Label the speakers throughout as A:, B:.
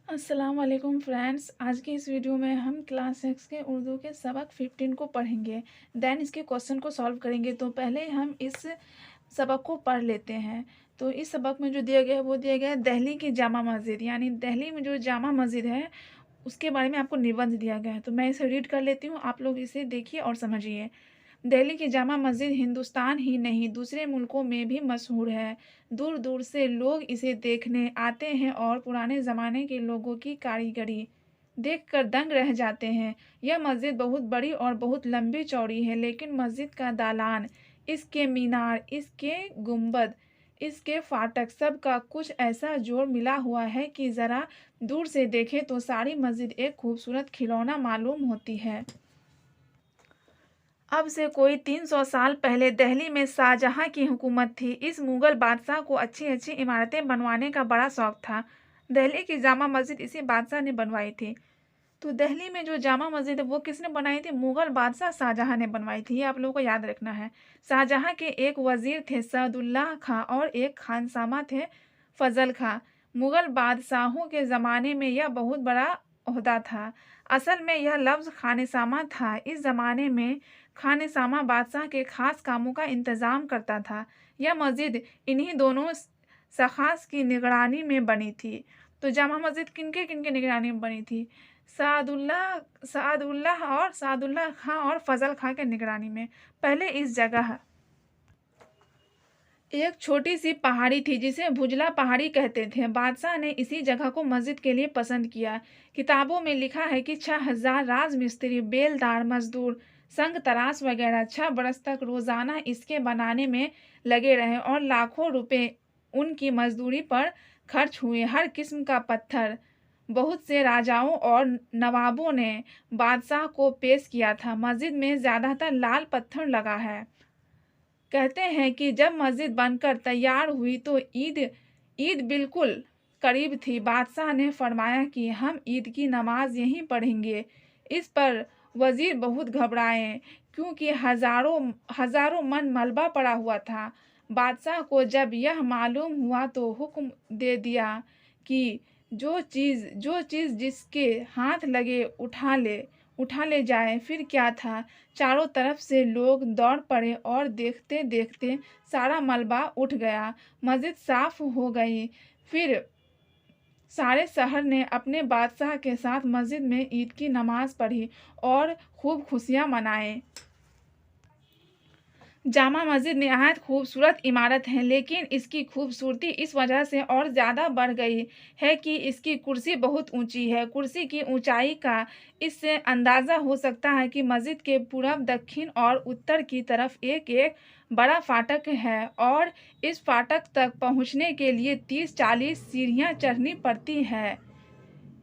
A: अस्सलाम वालेकुम फ्रेंड्स। आज की इस वीडियो में हम क्लास 6 के उर्दू के सबक 15 को पढ़ेंगे। देन इसके क्वेश्चन को सॉल्व करेंगे। तो पहले हम इस सबक को पढ़ लेते हैं। तो इस सबक में जो दिया गया है वो दिया गया है दिल्ली की जामा मस्जिद, यानी दिल्ली में जो जामा मस्जिद है उसके बारे में आपको निबंध दिया गया है। तो मैं इसे रीड कर लेती हूँ, आप लोग इसे देखिए और समझिए। दिल्ली की जामा मस्जिद हिंदुस्तान ही नहीं दूसरे मुल्कों में भी मशहूर है। दूर दूर से लोग इसे देखने आते हैं और पुराने ज़माने के लोगों की कारीगरी देखकर दंग रह जाते हैं। यह मस्जिद बहुत बड़ी और बहुत लंबी चौड़ी है, लेकिन मस्जिद का दालान, इसके मीनार, इसके गुंबद, इसके फाटक सब का कुछ ऐसा जोड़ मिला हुआ है कि ज़रा दूर से देखें तो सारी मस्जिद एक खूबसूरत खिलौना मालूम होती है। अब से कोई 300 साल पहले दिल्ली में शाहजहां की हुकूमत थी। इस मुगल बादशाह को अच्छी अच्छी इमारतें बनवाने का बड़ा शौक था। दिल्ली की जामा मस्जिद इसी बादशाह ने बनवाई थी। तो दिल्ली में जो जामा मस्जिद है वो किसने बनाई थी? मुगल बादशाह शाहजहां ने बनवाई थी। ये आप लोगों को याद रखना है। शाहजहां के एक वजीर थे सैदुल्लाह खां और एक खानसामा थे फजल खां। मुगल बादशाहों के ज़माने में यह बहुत बड़ा ओहदा था। असल में यह लफ्ज़ खानसामा था। इस ज़माने में खानसामा बादशाह के ख़ास कामों का इंतज़ाम करता था। यह मस्जिद इन्हीं दोनों शख़ास की निगरानी में बनी थी। तो जामा मस्जिद किनके किनके निगरानी में बनी थी? सादुल्लाह खां और फजल खां के निगरानी में। पहले इस जगह एक छोटी सी पहाड़ी थी जिसे भुजला पहाड़ी कहते थे। बादशाह ने इसी जगह को मस्जिद के लिए पसंद किया। किताबों में लिखा है कि 6,000 राजमिस्त्री, बेलदार, मजदूर, संग तराश वगैरह 6 बरस तक रोजाना इसके बनाने में लगे रहे और लाखों रुपए उनकी मजदूरी पर खर्च हुए। हर किस्म का पत्थर बहुत से राजाओं और नवाबों ने बादशाह को पेश किया था। मस्जिद में ज्यादातर लाल पत्थर लगा है। कहते हैं कि जब मस्जिद बनकर तैयार हुई तो ईद ईद बिल्कुल करीब थी। बादशाह ने फरमाया कि हम ईद की नमाज यहीं पढ़ेंगे। इस पर वजीर बहुत घबराए क्योंकि हजारों हजारों मन मलबा पड़ा हुआ था। बादशाह को जब यह मालूम हुआ तो हुक्म दे दिया कि जो चीज़ जिसके हाथ लगे उठा ले जाए। फिर क्या था, चारों तरफ से लोग दौड़ पड़े और देखते देखते सारा मलबा उठ गया। मस्जिद साफ हो गई। फिर सारे शहर ने अपने बादशाह के साथ मस्जिद में ईद की नमाज पढ़ी और खूब खुशियां मनाए। जामा मस्जिद निहायत खूबसूरत इमारत है, लेकिन इसकी खूबसूरती इस वजह से और ज़्यादा बढ़ गई है कि इसकी कुर्सी बहुत ऊंची है। कुर्सी की ऊंचाई का इससे अंदाज़ा हो सकता है कि मस्जिद के पूरब, दक्षिण और उत्तर की तरफ एक एक बड़ा फाटक है और इस फाटक तक पहुंचने के लिए 30-40 सीढ़ियां चढ़नी पड़ती है।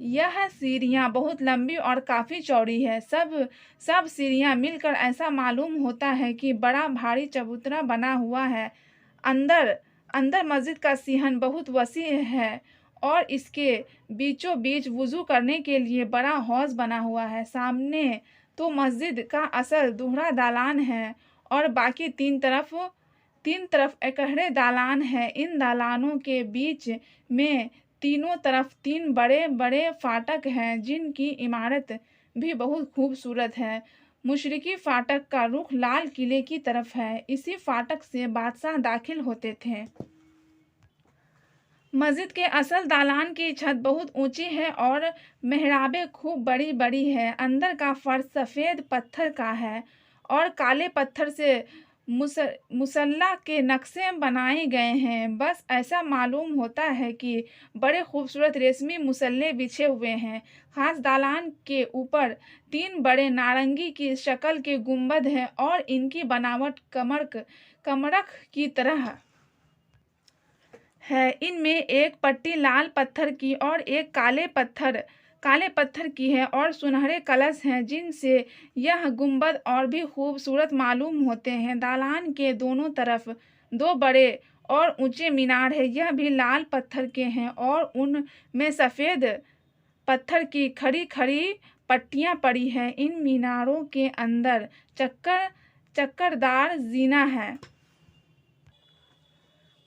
A: यह सीढ़ियाँ बहुत लंबी और काफ़ी चौड़ी है। सब सीढ़ियाँ मिलकर ऐसा मालूम होता है कि बड़ा भारी चबूतरा बना हुआ है। अंदर अंदर मस्जिद का सिहन बहुत वसी है और इसके बीचों बीच वुज़ू करने के लिए बड़ा हौज़ बना हुआ है। सामने तो मस्जिद का असल दोहरा दालान है और बाकी तीन तरफ इकहरे दालान है। इन दालानों के बीच में तीनों तरफ 3 बड़े-बड़े फाटक हैं, जिनकी इमारत भी बहुत खूबसूरत है। मशरिकी फाटक का रुख लाल किले की तरफ है। इसी फाटक से बादशाह दाखिल होते थे। मस्जिद के असल दालान की छत बहुत ऊंची है और मेहराबें खूब बड़ी-बड़ी हैं। अंदर का फर्श सफ़ेद पत्थर का है और काले पत्थर से मुसल्ला के नक्शे बनाए गए हैं। बस ऐसा मालूम होता है कि बड़े खूबसूरत रेशमी मुसल्ले बिछे हुए हैं। खास दालान के ऊपर 3 बड़े नारंगी की शक्ल के गुंबद हैं और इनकी बनावट कमरख की तरह है। इनमें एक पट्टी लाल पत्थर की और एक काले पत्थर की है और सुनहरे कलश हैं, जिनसे यह गुंबद और भी खूबसूरत मालूम होते हैं। दालान के दोनों तरफ 2 बड़े और ऊंचे मीनार है। यह भी लाल पत्थर के हैं और उनमें सफ़ेद पत्थर की खड़ी खड़ी पट्टियां पड़ी हैं। इन मीनारों के अंदर चक्करदार जीना है।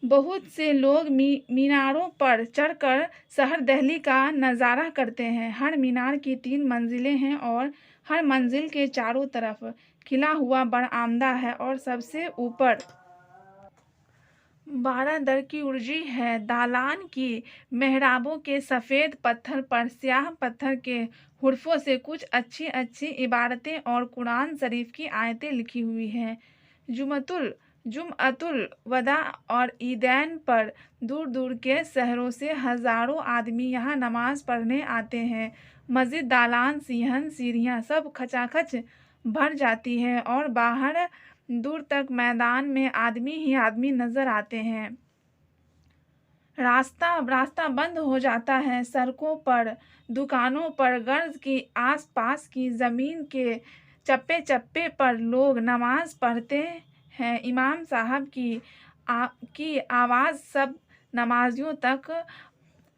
A: बहुत से लोग मीनारों पर चढ़कर शहर दिल्ली का नज़ारा करते हैं। हर मीनार की 3 मंजिलें हैं और हर मंजिल के चारों तरफ खिला हुआ बरामदा है और सबसे ऊपर 12 दर की उर्जी है। दालान की मेहराबों के सफ़ेद पत्थर पर स्याह पत्थर के हुर्फों से कुछ अच्छी अच्छी इबारतें और कुरान शरीफ की आयतें लिखी हुई हैं। जुमअतुल वदा और ईदैन पर दूर दूर के शहरों से हज़ारों आदमी यहाँ नमाज पढ़ने आते हैं। मस्जिद, दालान, सीहन, सीढ़ियाँ सब खचाखच भर जाती है और बाहर दूर तक मैदान में आदमी ही आदमी नजर आते हैं। रास्ता बंद हो जाता है। सड़कों पर, दुकानों पर, गर्ज की आसपास की ज़मीन के चप्पे चप्पे पर लोग नमाज पढ़ते हैं। इमाम साहब की आवाज़ सब नमाजियों तक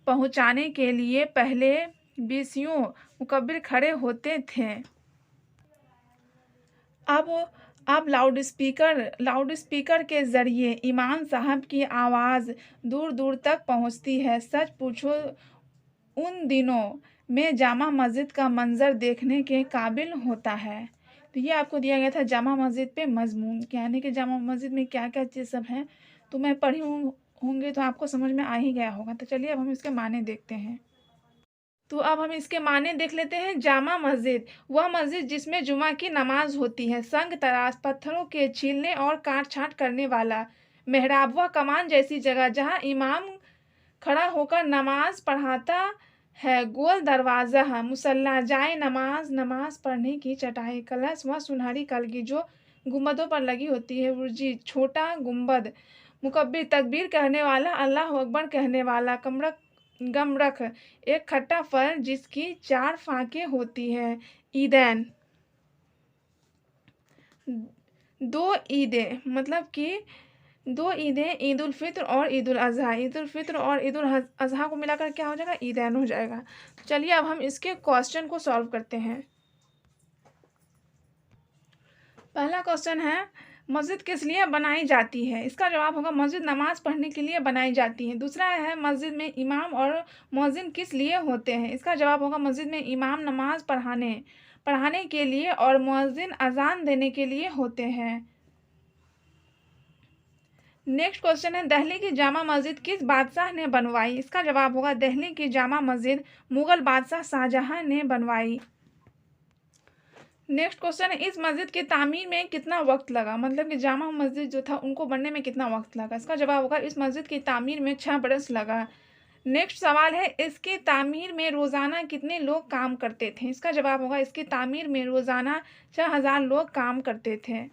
A: पहुंचाने के लिए पहले 20 मुकब्बिर खड़े होते थे। अब लाउडस्पीकर के ज़रिए इमाम साहब की आवाज़ दूर दूर तक पहुंचती है। सच पूछो उन दिनों में जामा मस्जिद का मंजर देखने के काबिल होता है। तो ये आपको दिया गया था जामा मस्जिद पे मजमून, यानी कि जामा मस्जिद में क्या क्या चीज़ सब है। तो मैं पढ़ी होंगे तो आपको समझ में आ ही गया होगा। तो चलिए अब हम इसके माने देखते हैं। तो अब हम इसके माने देख लेते हैं। जामा मस्जिद वह मस्जिद जिसमें जुमा की नमाज होती है। संग तराश पत्थरों के छीलने और काट छांट करने वाला मेहराब वह कमान जैसी जगह जहां इमाम खड़ा होकर नमाज पढ़ाता है। गोल दरवाज़ा मुसल्ला जाए नमाज पढ़ने की चटाई कलश व सुनहरी कलगी जो गुंबदों पर लगी होती है। उर्जी छोटा गुंबद मुकब्बिर तकबीर कहने वाला अल्लाह अकबर कहने वाला गमरख एक खट्टा फल जिसकी 4 फांकें होती है। ईदैन 2 ईदें मतलब कि 2 ईदें ईद उल फित्र और ईद उल अजहा। ईद उल फित्र और ईद उल अजहा को मिलाकर क्या हो जाएगा? ईदैन हो जाएगा। तो चलिए अब हम इसके क्वेश्चन को सॉल्व करते हैं। पहला क्वेश्चन है मस्जिद किस लिए बनाई जाती है? इसका जवाब होगा मस्जिद नमाज पढ़ने के लिए बनाई जाती है। दूसरा है मस्जिद में इमाम और मुअज्जिन किस लिए होते हैं? इसका जवाब होगा मस्जिद में इमाम नमाज पढ़ाने के लिए और मुअज्जिन अजान देने के लिए होते हैं। नेक्स्ट क्वेश्चन है दिल्ली की जामा मस्जिद किस बादशाह ने बनवाई? इसका जवाब होगा दिल्ली की जामा मस्जिद मुगल बादशाह शाहजहां ने बनवाई। नेक्स्ट क्वेश्चन है इस मस्जिद की तामीर में कितना वक्त लगा? मतलब कि जामा मस्जिद जो था उनको बनने में कितना वक्त लगा? इसका जवाब होगा इस मस्जिद की तामीर में 6 बरस लगा। नेक्स्ट सवाल है इसकी तामीर में रोज़ाना कितने लोग काम करते थे? इसका जवाब होगा इसकी तामीर में रोज़ाना 6000 लोग काम करते थे।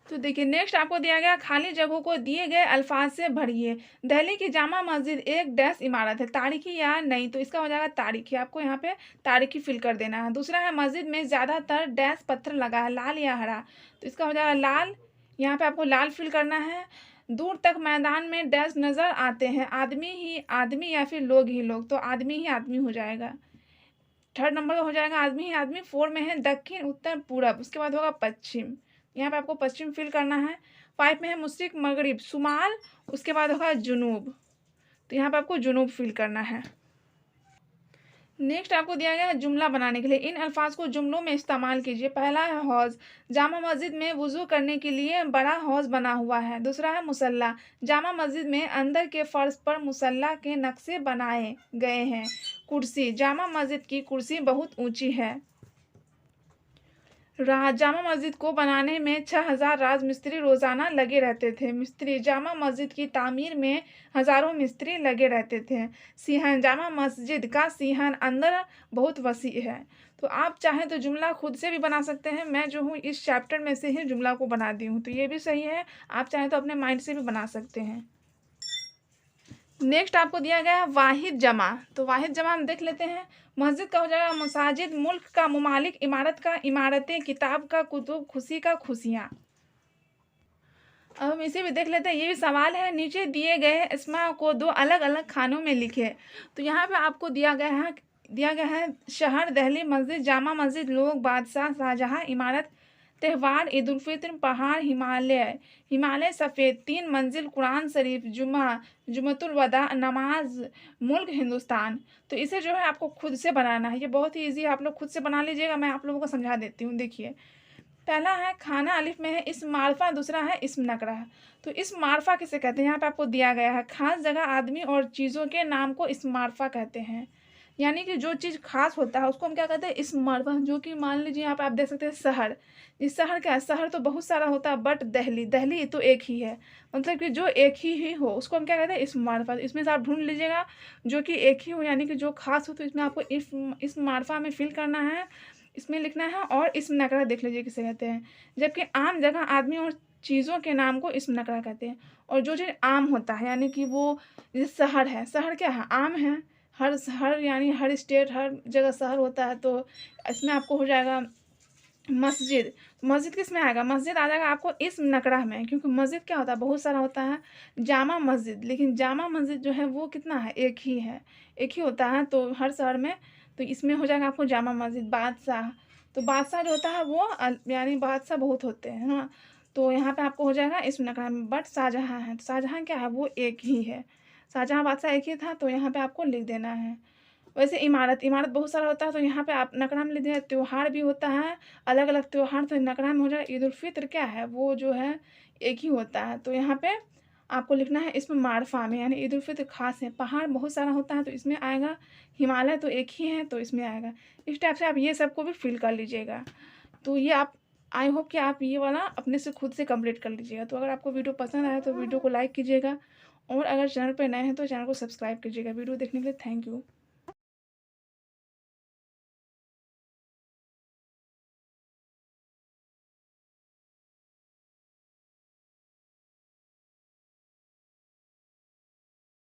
A: तो देखिए नेक्स्ट आपको दिया गया खाली जगहों को दिए गए अल्फाज से भरिए। दिल्ली की जामा मस्जिद एक डैश इमारत है, तारीखी या नहीं? तो इसका हो जाएगा तारीखी। आपको यहाँ पे तारीखी फिल कर देना है। दूसरा है मस्जिद में ज़्यादातर डैश पत्थर लगा है, लाल या हरा? तो इसका हो जाएगा लाल। यहाँ पे आपको लाल फिल करना है। दूर तक मैदान में डैश नज़र आते हैं, आदमी ही आदमी या फिर लोग ही लोग? तो आदमी ही आदमी हो जाएगा। थर्ड नंबर का हो जाएगा आदमी ही आदमी। 4 में है दक्षिण उत्तर पूरब, उसके बाद होगा पश्चिम। यहाँ पे आपको पश्चिम फिल करना है। 5 में है मुश्रिक मगरिब शुमाल, उसके बाद होगा जुनूब। तो यहाँ पे आपको जुनूब फिल करना है। नेक्स्ट आपको दिया गया है जुमला बनाने के लिए। इन अल्फाज को जुमलों में इस्तेमाल कीजिए। पहला है हौज, जामा मस्जिद में वुजू करने के लिए बड़ा हौज बना हुआ है। दूसरा है मुसल्ला, जामा मस्जिद में अंदर के फर्श पर मुसल्ला के नक्शे बनाए गए हैं। कुर्सी, जामा मस्जिद की कुर्सी बहुत ऊंची है। जामा मस्जिद को बनाने में 6000 राजमिस्त्री रोज़ाना लगे रहते थे। मिस्त्री, जामा मस्जिद की तामीर में हज़ारों मिस्त्री लगे रहते थे। सीहन, जामा मस्जिद का सीहन अंदर बहुत वसी है। तो आप चाहें तो जुमला खुद से भी बना सकते हैं। मैं जो हूँ इस चैप्टर में से ही जुमला को बना दी हूँ, तो ये भी सही है। आप चाहें तो अपने माइंड से भी बना सकते हैं। नेक्स्ट आपको दिया गया है वाहिद जमा। तो वाहिद जमा हम देख लेते हैं। मस्जिद का हो जाएगा मसाजिद, मुल्क का मुमालिक, इमारत का इमारतें, किताब का कुतुब, खुशी का खुशियाँ। अब हम इसे भी देख लेते हैं। ये भी सवाल है। नीचे दिए गए इस्मा को 2 अलग अलग खानों में लिखे। तो यहाँ पे आपको दिया गया है शहर, दिल्ली, मस्जिद, जामा मस्जिद, लोग, बादशाह, शाहजहां, इमारत, त्यौहार, ईद उल फित्र, पहाड़, हिमालय, हिमालय सफ़ेद, 3 मंजिल, कुरान शरीफ, जुमा, जुमतुल वदा, नमाज, मुल्क हिंदुस्तान। तो इसे जो है आपको खुद से बनाना है, ये बहुत ही ईज़ी है, आप लोग खुद से बना लीजिएगा। मैं आप लोगों को समझा देती हूँ, देखिए। पहला है खाना अलिफ में है इस्म मारफ़ा, दूसरा है इस्म नकरा। तो इस्म मारफ़ा किसे कहते हैं? यहाँ पे आपको दिया गया है, ख़ास जगह, आदमी और चीज़ों के नाम को इस्म मारफ़ा कहते हैं। यानी कि जो चीज़ ख़ास होता है उसको हम क्या कहते हैं? इस्म मारफ़ा। जो कि मान लीजिए यहाँ पे आप देख सकते हैं शहर। ये शहर क्या है? शहर तो बहुत सारा होता है, बट दिल्ली, दिल्ली तो एक ही है। मतलब कि जो एक ही हो उसको हम क्या कहते हैं? इस्म मारफ़ा। इसमें से आप ढूँढ लीजिएगा जो कि एक ही हो, यानी कि जो ख़ास हो, तो इसमें आपको इस्म मारफ़ा में फ़िल करना है, इसमें लिखना है, और इस्म नकरा देख लीजिए किसे कहते हैं। जबकि आम जगह, आदमी और चीज़ों के नाम को इस्म नकरा कहते हैं। और जो चीज़ आम होता है, यानी कि वो जैसे शहर है, शहर क्या है? आम है। हर यानी हर स्टेट, हर जगह शहर होता है, तो इसमें आपको हो जाएगा मस्जिद। मस्जिद किस में आएगा? मस्जिद आ जाएगा आपको इस्म नकरा में, क्योंकि मस्जिद क्या होता है? बहुत सारा होता है। जामा मस्जिद, लेकिन जामा मस्जिद जो है वो कितना है? एक ही है, एक ही होता है, तो हर शहर में। तो इसमें हो जाएगा आपको जामा मस्जिद। बादशाह, तो बादशाह जो होता है वो यानी बादशाह बहुत होते हैं, है ना? तो यहाँ पे आपको हो जाएगा इस्म नकरा में। बट शाहजहाँ है, तो शाहजहाँ क्या है? वो एक ही है। शाहजहाँ बादशाह एक ही था, तो यहाँ पे आपको लिख देना है। वैसे इमारत, इमारत बहुत सारा होता है, तो यहाँ पे आप नकरा में लिख दें। त्योहार भी होता है, अलग-अलग त्योहार, तो नकरा में हो जाएगा। ईद उल फित्र क्या है? वो जो है एक ही होता है, तो यहाँ पे आपको लिखना है इसमें मारफा में, यानी ईद उल फित्र ख़ास है। पहाड़ बहुत सारा होता है, तो इसमें आएगा। हिमालय तो एक ही है, तो इसमें आएगा। इस टाइप से आप ये सबको भी फ़िल कर लीजिएगा। तो ये आप, आई होप कि आप ये वाला अपने से खुद से कंप्लीट कर लीजिएगा। तो अगर आपको वीडियो पसंद आया तो वीडियो को लाइक कीजिएगा, और अगर चैनल पे नए हैं तो चैनल को सब्सक्राइब कीजिएगा। वीडियो देखने के लिए थैंक यू।